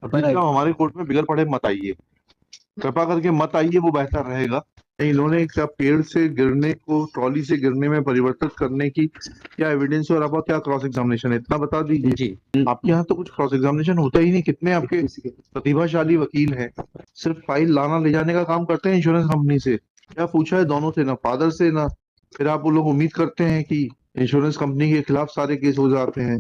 Please आप हमारे court में बिगर पढ़े मत आइए, कृपा करके मत आइए, वो बेहतर रहेगा। इन्होंने क्या पेड़ से गिरने को ट्रॉली से गिरने में परिवर्तित करने की क्या एविडेंस और आपका क्या क्रॉस एग्जामिनेशन है, इतना बता दीजिए जी। आपके यहाँ तो कुछ क्रॉस एग्जामिनेशन होता ही नहीं। कितने आपके प्रतिभाशाली वकील हैं, सिर्फ फाइल लाना ले जाने का काम करते हैं इंश्योरेंस कंपनी से। क्या पूछा है दोनों से, ना फादर से ना, फिर आप वो लोग उम्मीद करते हैं कि इंश्योरेंस कंपनी के खिलाफ सारे केस हो जाते हैं।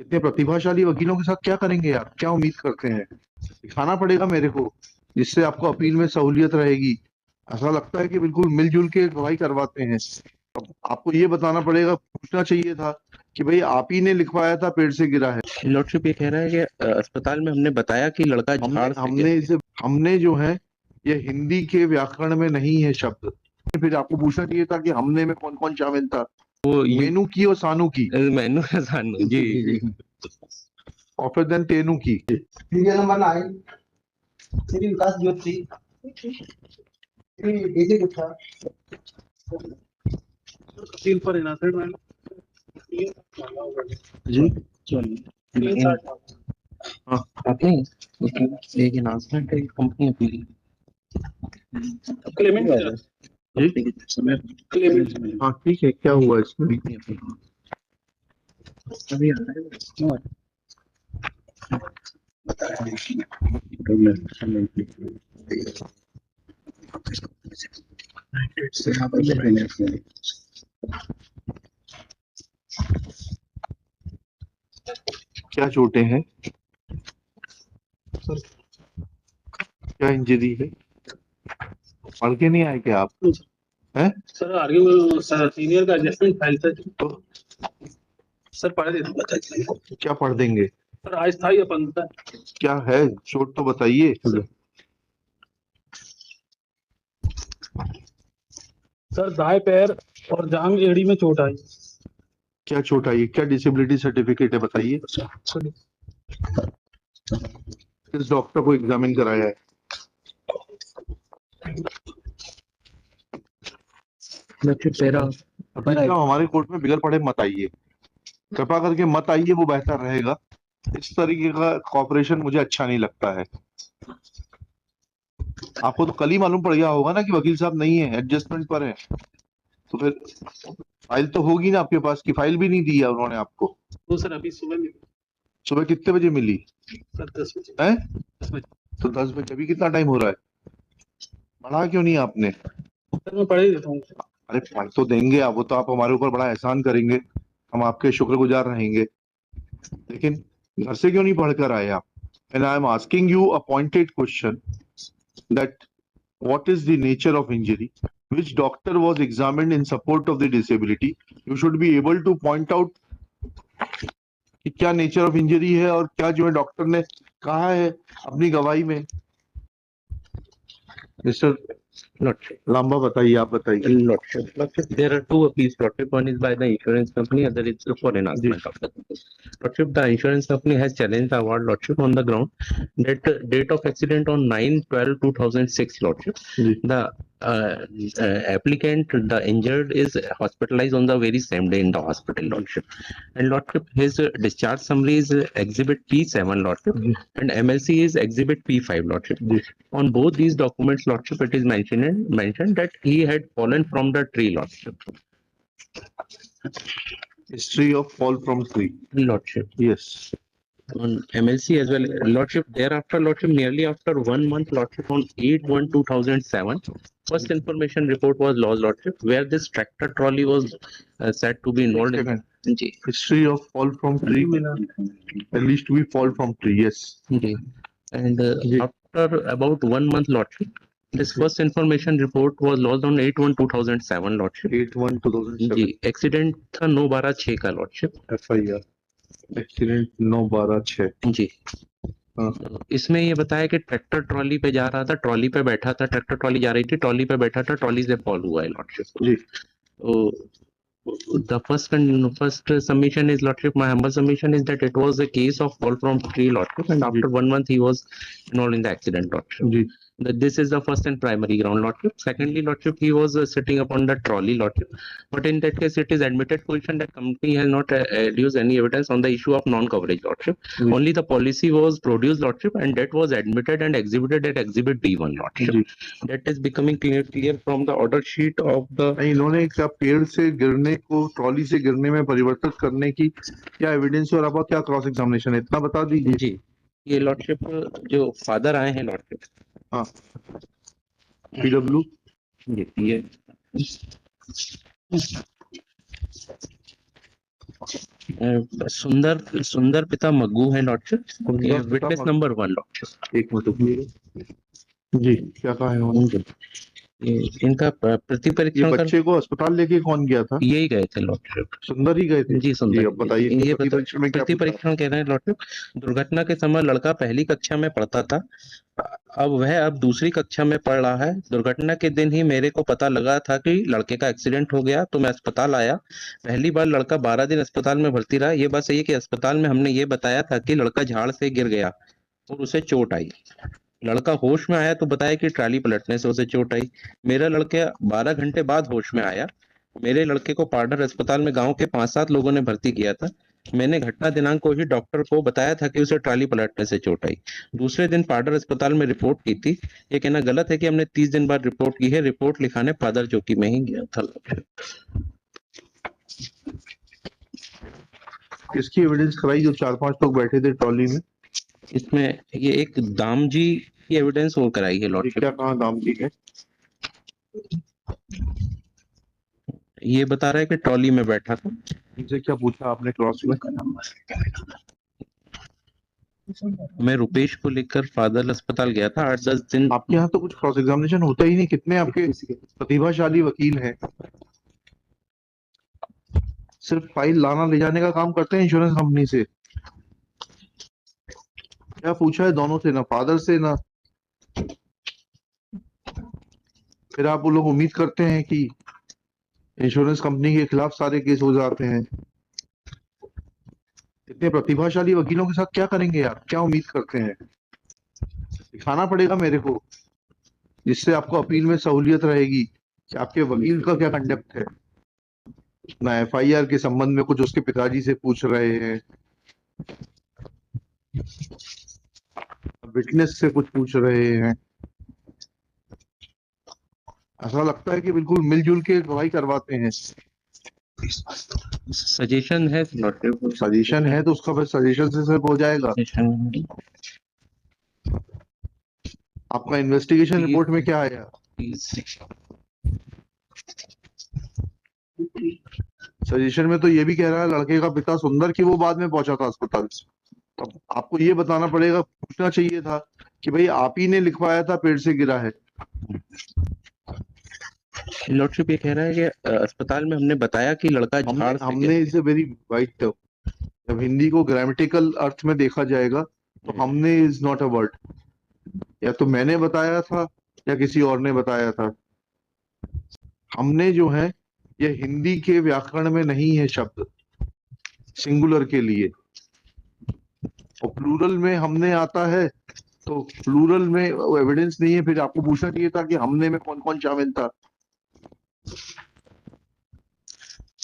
इतने प्रतिभाशाली वकीलों के साथ क्या करेंगे आप, क्या उम्मीद करते हैं? दिखाना पड़ेगा मेरे को, जिससे आपको अपील में सहूलियत रहेगी। ऐसा लगता है कि बिल्कुल मिलजुल के गवाही करवाते हैं। अब आपको ये बताना पड़ेगा, पूछना चाहिए था कि भाई आप ही ने लिखवाया था पेड़ से गिरा है। लॉर्डशिप ये कह रहा है कि अस्पताल में हमने बताया कि लड़का झाड़ से हमने जो है ये हिंदी के व्याकरण में नहीं है शब्द। फिर आपको पूछना चाहिए था कि हमने में कौन कौन शामिल था, वो मेनू की और सानू की, मैनू सानू जी। और फिर देन तेनू की। सीरियल नंबर 9 श्री विकास ज्योति श्री डीजे गुप्ता तीन पर इनाफेड मैम जी हाँ एक अनाउंसमेंट है कंपनी अपील क्लेमेंट जी क्लेमेंट हाँ ठीक है, क्या हुआ इसमें? अभी आ रहा है क्या चोटें हैं, क्या इंजरी है? पढ़ के नहीं आए क्या आप? हैं सर आर्ग्यू सीनियर का एडजस्टमेंट फाइल था तो सर पढ़ देते क्या पढ़ देंगे? सर आज था या पंथ था क्या है चोट तो बताइए। सर दाएं पैर और जांग एड़ी में चोट आई। क्या चोट आई, क्या डिसेबिलिटी सर्टिफिकेट है बताइए। किस डॉक्टर को एग्जामिन कराया है? हमारे कोर्ट में बिगर पढ़े मत आइए, कृपा करके मत आइए, वो बेहतर रहेगा। इस तरीके का कॉपरेशन मुझे अच्छा नहीं लगता है। आपको तो कल ही मालूम पड़ गया होगा ना कि वकील साहब नहीं है, एडजस्टमेंट पर है, तो फिर फाइल तो होगी ना आपके पास, की फाइल भी नहीं दी है उन्होंने आपको। तो सर अभी सुबह मिली। सुबह कितने बजे मिली? सर 10 बजे। है 10 बजे। तो 10 बजे, अभी कितना टाइम हो रहा है? पढ़ा क्यों नहीं आपने? सर मैं पढ़ ही देता हूँ। अरे पढ़ तो देंगे आप, वो तो आप हमारे ऊपर बड़ा एहसान करेंगे, हम आपके शुक्रगुजार रहेंगे, लेकिन घर से क्यों नहीं पढ़कर आए आप? And I am asking you a pointed question that what is the nature of injury, which doctor was examined in support of the disability, you should be able to point out कि क्या nature of injury है और क्या जो है doctor ने कहा है अपनी गवाही में। मिस्टर लांबा बताइए, आप बताइए। Lordship, there are two appeals, Lordship. One is by the insurance company, other is for enhancement of the case. Lordship, the insurance company has challenged the award, Lordship, on the ground that date of accident on 9/12/2006, Lordship. The applicant, the injured, is hospitalized on the very same day in the hospital, Lordship. And Lordship, his discharge summary is Exhibit P7, Lordship, and MLC is Exhibit P5, Lordship. On both these documents, Lordship, it is mentioned that he had fallen from the tree, Lordship. History of fall from tree, Lordship. yes. On MLC as well, Lordship. Thereafter, Lordship, nearly after 1 month, Lordship, on 8/1/2007, first information report was lodged, Lordship, where this tractor trolley was said to be involved in. History of fall from tree, at least we fall from tree, yes. And after about 1 month, Lordship, this first information report was lodged on 8/1/2007, Lordship. 8/1/2007 ji, accident था 9/12/6 का, Lordship. FIR accident 9/12/6 जी। इसमें ये बताया कि tractor trolley पे जा रहा था, ट्रॉली पे बैठा था, ट्रैक्टर ट्रॉली जा रही थी, ट्रॉली पे बैठा था, ट्रॉली से फॉल हुआ है, Lordship. Ji. The first submission is, Lordship, my humble submission is that it was a case of fall from tree, Lordship, and after 1 month he was involved in the accident, Lordship. Ji. This is the first and primary ground, Lordship. Secondly, Lordship, he was sitting upon the trolley, Lordship. But in that case, it is admitted position that company has not adduced any evidence on the issue of non-coverage, Lordship. Only the policy was produced, Lordship, and that was admitted and exhibited at Exhibit D1, Lordship. That is becoming clear from the order sheet of the. इन्होंने क्या पेड़ से गिरने को trolley से गिरने में परिवर्तित करने की क्या एविडेंस और आपका क्या क्रॉस एग्जामिनेशन है, इतना बता दीजिए। जी, ये लॉर्डशिप जो फादर आए हैं लॉर्डशिप, हाँ, पीडब्ल्यू, ये सुंदर पिता मग्गू है लॉर्डशिप, विटनेस नंबर 1 लॉर्डशिप। एक मिनट जी, क्या कहा है उन्होंने? इनका प्रति परीक्षण बच्चे को अस्पताल लेके कौन गया था? यही गए थे लॉर्डशिप। सुंदर ही गए थे जी, सुंदर। अब बताइए ये प्रति परीक्षण कह रहे हैं लॉर्डशिप। दुर्घटना के समय लड़का पहली कक्षा में पढ़ता था, अब दूसरी कक्षा में पढ़ रहा है। दुर्घटना के दिन ही मेरे को पता लगा था कि लड़के का एक्सीडेंट हो गया, तो मैं अस्पताल आया। पहली बार लड़का 12 दिन अस्पताल में भर्ती रहा। ये बात सही है कि अस्पताल में हमने ये बताया था कि लड़का झाड़ से गिर गया और उसे चोट आई। लड़का होश में आया तो बताया कि ट्राली पलटने से उसे चोट आई। मेरा लड़का 12 घंटे बाद होश में आया। मेरे लड़के को पार्डर अस्पताल में गांव के 5-7 लोगों ने भर्ती किया था। मैंने घटना दिनांक को ही डॉक्टर को बताया था कि उसे ट्राली पलटने से चोट आई। दूसरे दिन पार्डर अस्पताल में रिपोर्ट की थी। ये कहना गलत है कि हमने 30 दिन बाद रिपोर्ट की है। रिपोर्ट लिखाने फादर चौकी में ही गया था। किसकी एविडेंस कराई जो 4-5 लोग बैठे थे ट्रॉली में? इसमें ये एक दाम जी की एविडेंस वो कराई है लॉर्डशिप। क्या कहा दाम जी है? ये बता रहा है कि ट्रॉली में बैठा था। इनसे क्या पूछा आपने क्रॉस में? मैं रुपेश को लेकर फादर अस्पताल गया था 8-10 दिन। आपके यहाँ तो कुछ क्रॉस एग्जामिनेशन होता ही नहीं। कितने आपके प्रतिभाशाली वकील हैं, सिर्फ फाइल लाना ले जाने का काम करते हैं इंश्योरेंस कंपनी से। क्या पूछा है दोनों से, ना फादर से ना। फिर आप वो लोग उम्मीद करते हैं कि इंश्योरेंस कंपनी के खिलाफ सारे केस हो जाते हैं। इतने प्रतिभाशाली वकीलों के साथ क्या करेंगे आप? क्या उम्मीद करते हैं? दिखाना पड़ेगा मेरे को, जिससे आपको अपील में सहूलियत रहेगी कि आपके वकील का क्या कंडक्ट है। ना एफआईआर के संबंध में कुछ उसके पिताजी से पूछ रहे हैं, विटनेस से कुछ पूछ रहे हैं। ऐसा लगता है कि बिल्कुल मिलजुल के गवाही करवाते हैं। सजेशन है सजेशन है तो उसका फिर सजेशन से सिर्फ हो जाएगा। आपका इन्वेस्टिगेशन रिपोर्ट में क्या आया? सजेशन में तो ये भी कह रहा है लड़के का पिता सुंदर कि वो बाद में पहुंचा था अस्पताल। तो आपको ये बताना पड़ेगा, पूछना चाहिए था कि भाई आप ही ने लिखवाया था पेड़ से गिरा है। लॉर्डशिप ये कह रहा है कि अस्पताल में हमने बताया कि लड़का झाड़ से हमने इसे वेरी वाइट टर्म, जब हिंदी को ग्रामेटिकल अर्थ में देखा जाएगा तो हमने इज नॉट अ वर्ड। या तो मैंने बताया था या किसी और ने बताया था। हमने जो है ये हिंदी के व्याकरण में नहीं है शब्द सिंगुलर के लिए, और प्लूरल में हमने आता है तो प्लूरल में एविडेंस नहीं है। फिर आपको पूछना चाहिए था कि हमने में कौन कौन शामिल था।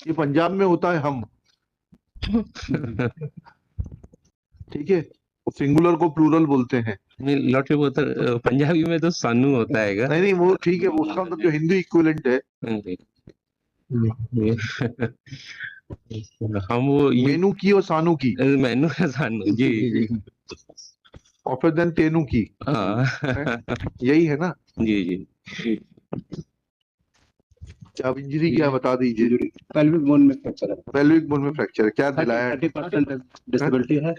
ये पंजाब में होता है हम, ठीक है, सिंगुलर को प्लूरल बोलते हैं। नहीं लॉर्डशिप होता पंजाबी में तो सानू होता है। नहीं वो ठीक है, उसका मतलब जो हिंदी इक्विवेलेंट है। हम वो मेनू की और सानू की, मेनू है सानू जी। और फिर देन तेनू की, यही है ना जी जी। अब इंजरी क्या बता दीजिए? पेल्विक बोन में फ्रैक्चर है। पेल्विक बोन में फ्रैक्चर है, क्या दिलाया? 30% डिसेबिलिटी है।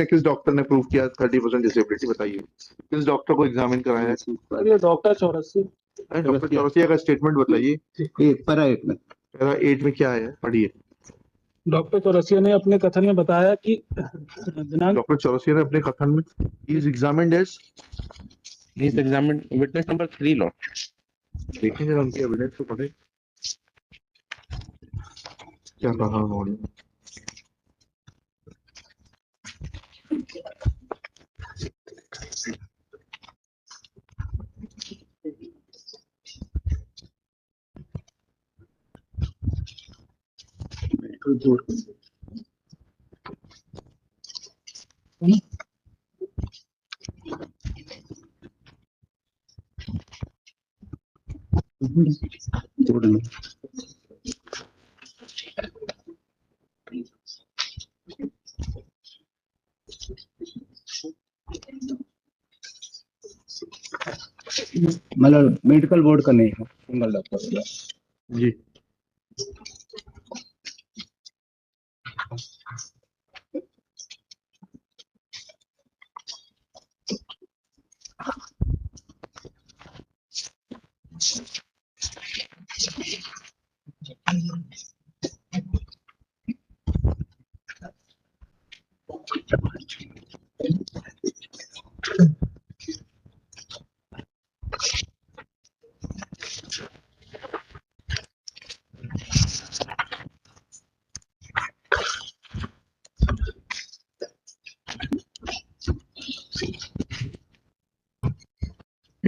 किस डॉक्टर ने प्रूव किया 30% डिसेबिलिटी? बताइए किस डॉक्टर को एग्जामिन कराया है? ये डॉक्टर चौरसी। डॉक्टर चौरसिया का स्टेटमेंट बताइए। पैरा 8 में, पैरा 8 में क्या है, पढ़िए। डॉक्टर चौरसिया ने अपने कथन में बताया कि दिनांक डॉक्टर चौरसिया ने अपने कथन में is examined as witness number 3 lord. देखें जरा उनकी एविडेंस को पढ़े क्या कहा उन्होंने। मतलब मेडिकल बोर्ड का नहीं है, सिंगल डॉक्टर। जी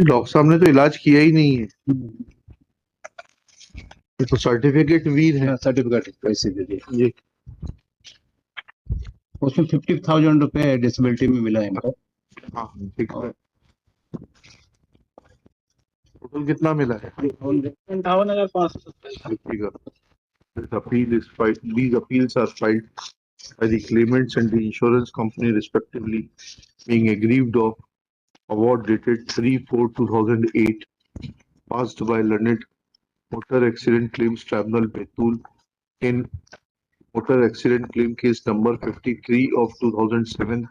डॉक्टर साहब ने तो इलाज किया ही नहीं है, ये तो सर्टिफिकेट वीर है। सर्टिफिकेट पैसे दे दिए, जी उसमें 50,000 रुपए डिसेबिलिटी में मिला है इनको। हाँ ठीक है। टोटल कितना मिला है? 58,500। This appeal is filed. These appeals are filed by the claimants and the insurance company respectively, being aggrieved of award dated 3/4/2008, passed by learned Motor Accident Claims Tribunal, Betul, in Motor Accident Claim Case number 53 of 2007.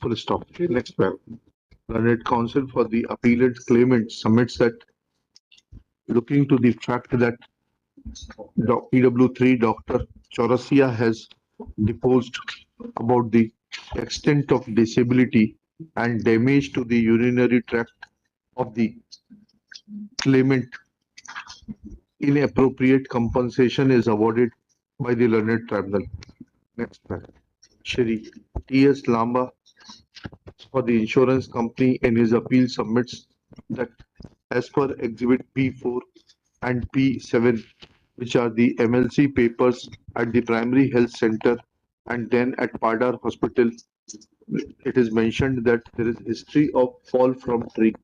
Full stop. Next paragraph. Learned Counsel for the appellant claimant submits that looking to the fact that PW3 Dr. Chaurasia has deposed about the extent of disability and damage to the urinary tract of the claimant, inappropriate compensation is awarded by the learned tribunal. Next paragraph. Shri T.S. Lamba for the insurance company in his appeal submits that as per Exhibit P4 and P7, which are the MLC papers at the primary health center and then at Padar Hospital, it is mentioned that there is history of fall from tree.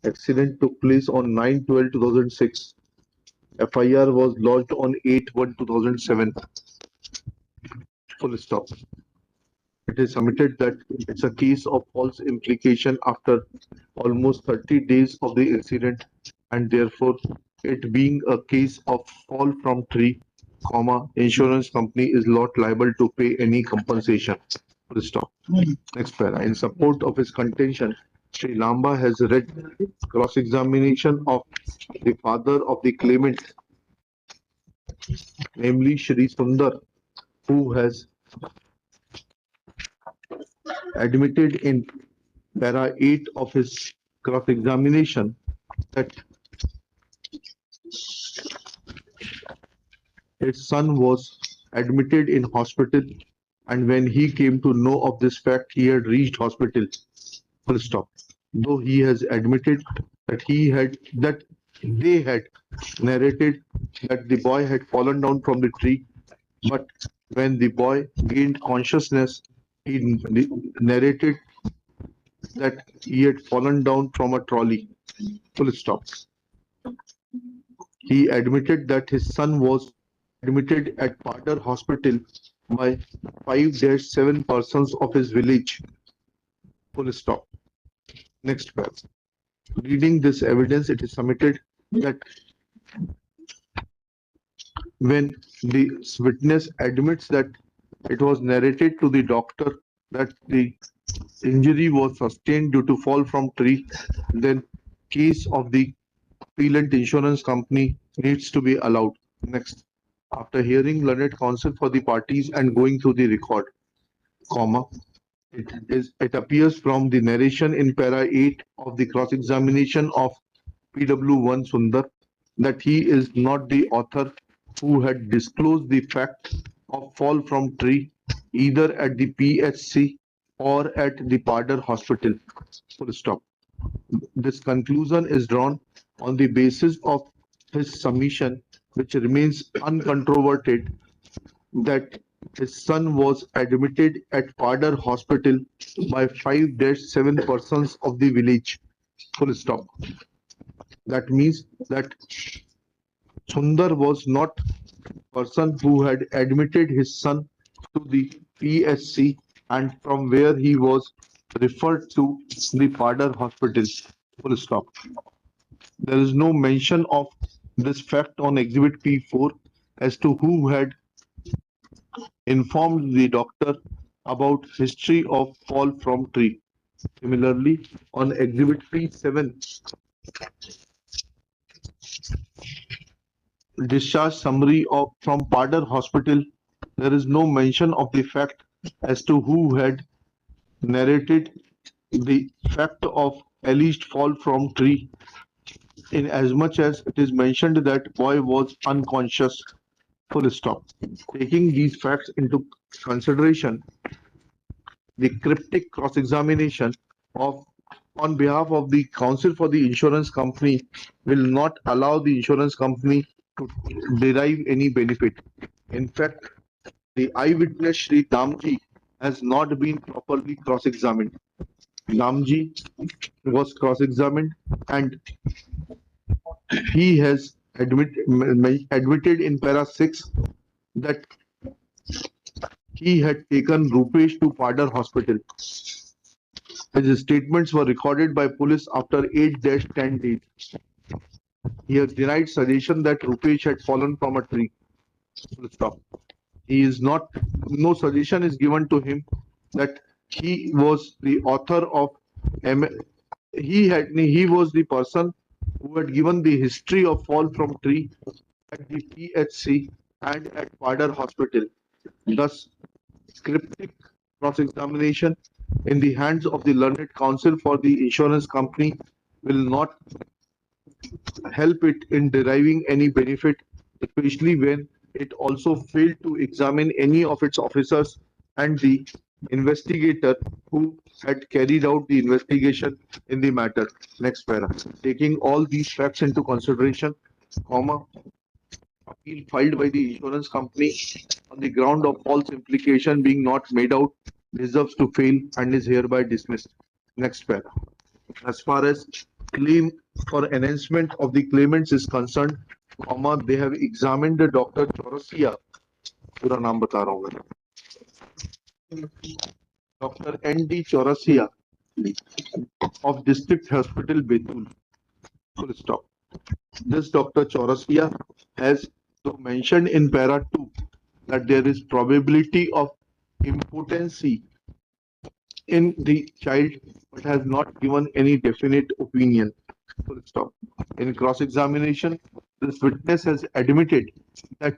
Accident took place on 9/12/2006. FIR was lodged on 8/1/2007. Full stop. It is submitted that it's a case of false implication after almost 30 days of the incident, and therefore it being a case of fall from tree, insurance company is not liable to pay any compensation. Full stop. Next para. In support of his contention, Sri Lamba has read cross-examination of the father of the claimant, namely Shri Sundar, who has admitted in para 8 of his cross-examination that his son was admitted in hospital, and when he came to know of this fact, he had reached hospital. Full stop. Though he has admitted that they had narrated that the boy had fallen down from the tree, but when the boy gained consciousness, he narrated that he had fallen down from a trolley. Full stop. He admitted that his son was admitted at Padar Hospital by 5-7 persons of his village. Full stop. Next paragraph. Reading this evidence, it is submitted that when the witness admits that it was narrated to the doctor that the injury was sustained due to fall from tree, then case of the appellant insurance company needs to be allowed. Next. After hearing learned counsel for the parties and going through the record, it appears from the narration in para 8 of the cross-examination of PW1 Sundar that he is not the author who had disclosed the fact of fall from tree either at the PHC or at the Padar Hospital. Full stop. This conclusion is drawn on the basis of his submission which remains uncontroverted, that his son was admitted at Padar Hospital by 5-7 persons of the village. Full stop. That means that Sundar was not person who had admitted his son to the PSC and from where he was referred to the Padar Hospital. Full stop. There is no mention of this fact on Exhibit P4 as to who had informed the doctor about history of fall from tree. Similarly, on Exhibit P7, discharge summary from Padar Hospital, there is no mention of the fact as to who had narrated the fact of alleged fall from tree, in as much as it is mentioned that boy was unconscious. Full stop. Taking these facts into consideration, the cryptic cross-examination of on behalf of the counsel for the insurance company will not allow the insurance company to derive any benefit. In fact, the eyewitness Shri Damji has not been properly cross-examined. Damji was cross-examined and he has admitted in para 6 that he had taken Rupesh to Padar Hospital. His statements were recorded by police after 8-10 days. He has denied suggestion that Rupesh had fallen from a tree. Full stop. He is not, no suggestion is given to him that he was the author of, he was the person who had given the history of fall from tree at the PHC and at Padar Hospital. Thus, cryptic cross-examination in the hands of the learned counsel for the insurance company will not help it in deriving any benefit, especially when it also failed to examine any of its officers and the investigator who had carried out the investigation in the matter. Next para. Taking all these facts into consideration, appeal filed by the insurance company on the ground of false implication being not made out deserves to fail and is hereby dismissed. Next para. As far as claim for enhancement of the claimants is concerned, they have examined the Dr. Chaurasia. पूरा नाम बता रहा हूँ मैं. Dr. N.D. Chaurasia of District Hospital Betul. Full stop. This Dr. Chaurasia has mentioned in para 2 that there is probability of impotency in the child, but has not given any definite opinion. Full stop. In cross-examination, this witness has admitted that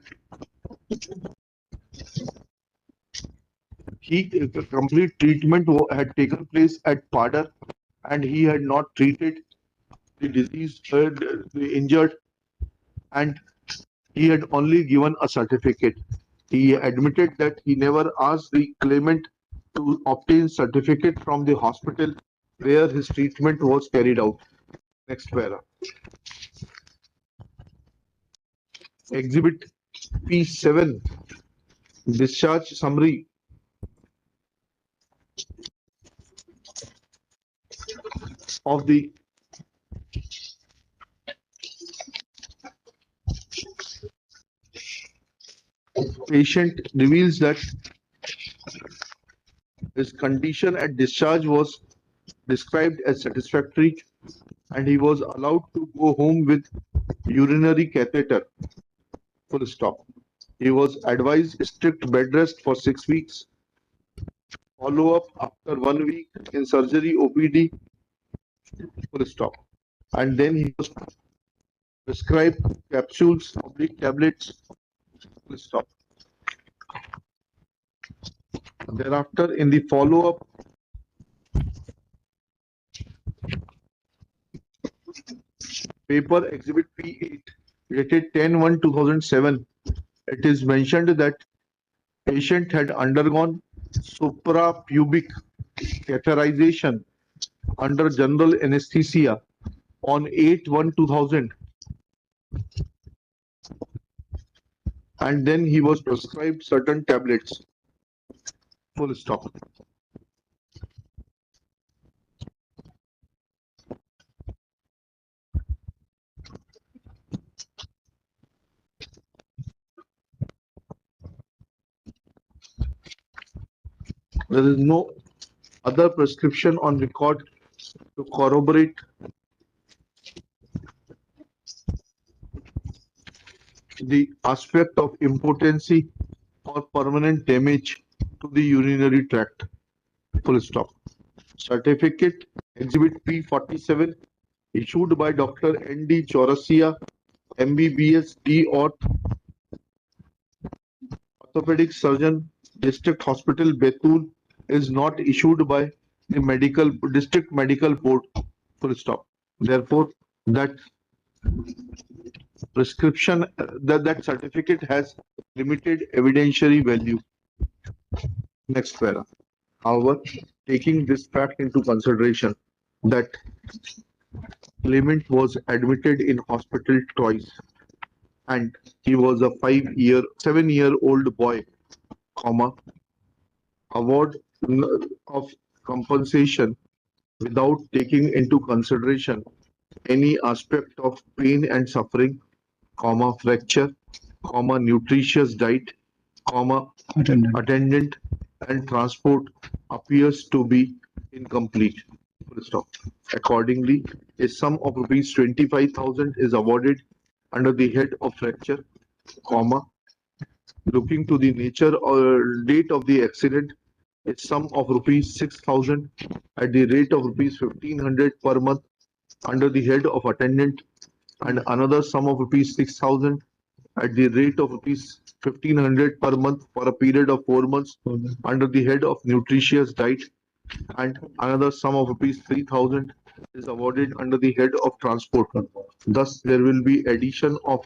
complete treatment had taken place at Padar and he had not treated the disease, the injured, and he had only given a certificate. He admitted that he never asked the claimant to obtain certificate from the hospital where his treatment was carried out. Next para. Exhibit P7, discharge summary of the patient reveals that his condition at discharge was described as satisfactory and he was allowed to go home with urinary catheter. Full stop. He was advised strict bed rest for 6 weeks. Follow up after 1 week in surgery OPD. Full stop. And then he was prescribed capsules, tablets. Full stop. Thereafter, in the follow-up, paper Exhibit P8, dated 10/1/2007, it is mentioned that patient had undergone suprapubic catheterization under general anesthesia on 8/1/2000 and then he was prescribed certain tablets. Full stop. There is no other prescription on record to corroborate the aspect of impotency or permanent damage to the urinary tract. Full stop. Certificate Exhibit P47 issued by Dr. N.D. Chaurasia, MBBS, D. Orthopedic Surgeon, District Hospital, Betul, is not issued by the District Medical Board. Full stop. Therefore, that prescription, that certificate has limited evidentiary value. Next para. However, taking this fact into consideration that claimant was admitted in hospital twice and he was a 7-year-old boy, award of compensation without taking into consideration any aspect of pain and suffering, fracture, nutritious diet, attendant and transport appears to be incomplete. Full stop. Accordingly, a sum of rupees 25,000 is awarded under the head of fracture, looking to the nature or date of the accident, a sum of rupees 6,000 at the rate of rupees 1,500 per month under the head of attendant, and another sum of rupees 6,000 at the rate of rupees 1,500 per month for a period of 4 months under the head of nutritious diet, and another sum of rupees 3,000 is awarded under the head of transport. Thus, there will be addition of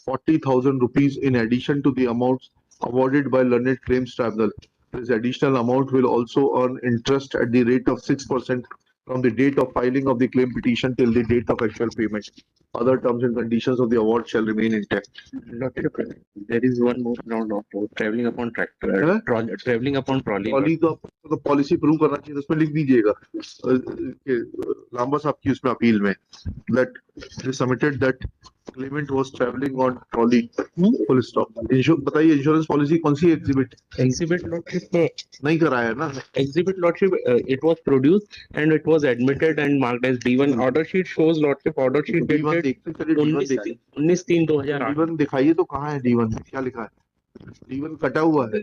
40,000 rupees in addition to the amounts awarded by Learned Claims Tribunal. This additional amount will also earn interest at the rate of 6% from the date of filing of the claim petition till the date of actual payment. Other terms and conditions of the award shall remain intact. There is one more round of traveling upon tractor, Huh? traveling upon trolley. Poly तो policy prove करना चाहिए, उसमें लिख दीजिएगा लांबा साहब की उसमें appeal में that they submitted that claimant was traveling on trolley. Full stop. बताइए इंश्योरेंस पॉलिसी कौन सी एग्जिबिट Exhibit नहीं कराया ना? Exhibit lordship, it was produced and it was admitted and marked as D1. Order sheet shows lordship, order sheet D1 dated देखते चलिए, D1 देखिए, 19/3/2008. D1 दिखाइए तो कहाँ है D1 में, क्या लिखा है? D1 कटा हुआ है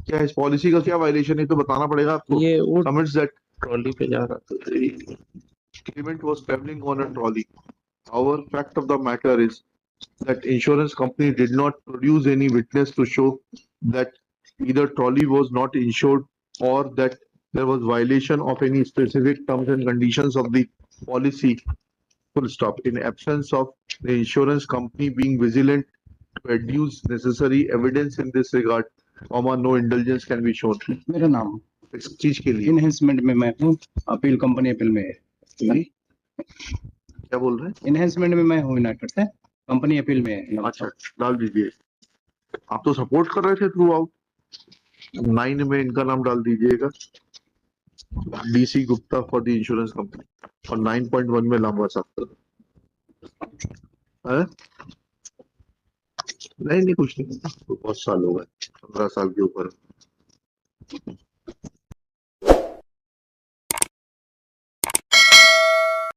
क्या? इस पॉलिसी का क्या वायलेशन है तो बताना पड़ेगा आपको. ये वो Submits that ट्रॉली पे जा रहा था. claimant was traveling on a trolley. Our fact of the matter is that insurance company did not produce any witness to show that either trolley was not insured or that there was violation of any specific terms and conditions of the policy. Full stop. In absence of the insurance company being vigilant to adduce necessary evidence in this regard, no indulgence can be shown. मेरा नाम इस चीज के लिए enhancement में मैं हूँ, appeal company appeal में है. नहीं? क्या बोल रहे हैं? इनहेंसमेंट में मैं हूँ यूनाइटेड से, कंपनी अपील में है. अच्छा, डाल दीजिए. आप तो सपोर्ट कर रहे थे थ्रू आउट. 9 में इनका नाम डाल दीजिएगा, DC Gupta for the insurance company, और 9.1 में लांबा साहब. नहीं कुछ नहीं, बहुत साल हो गए, 15 साल के ऊपर.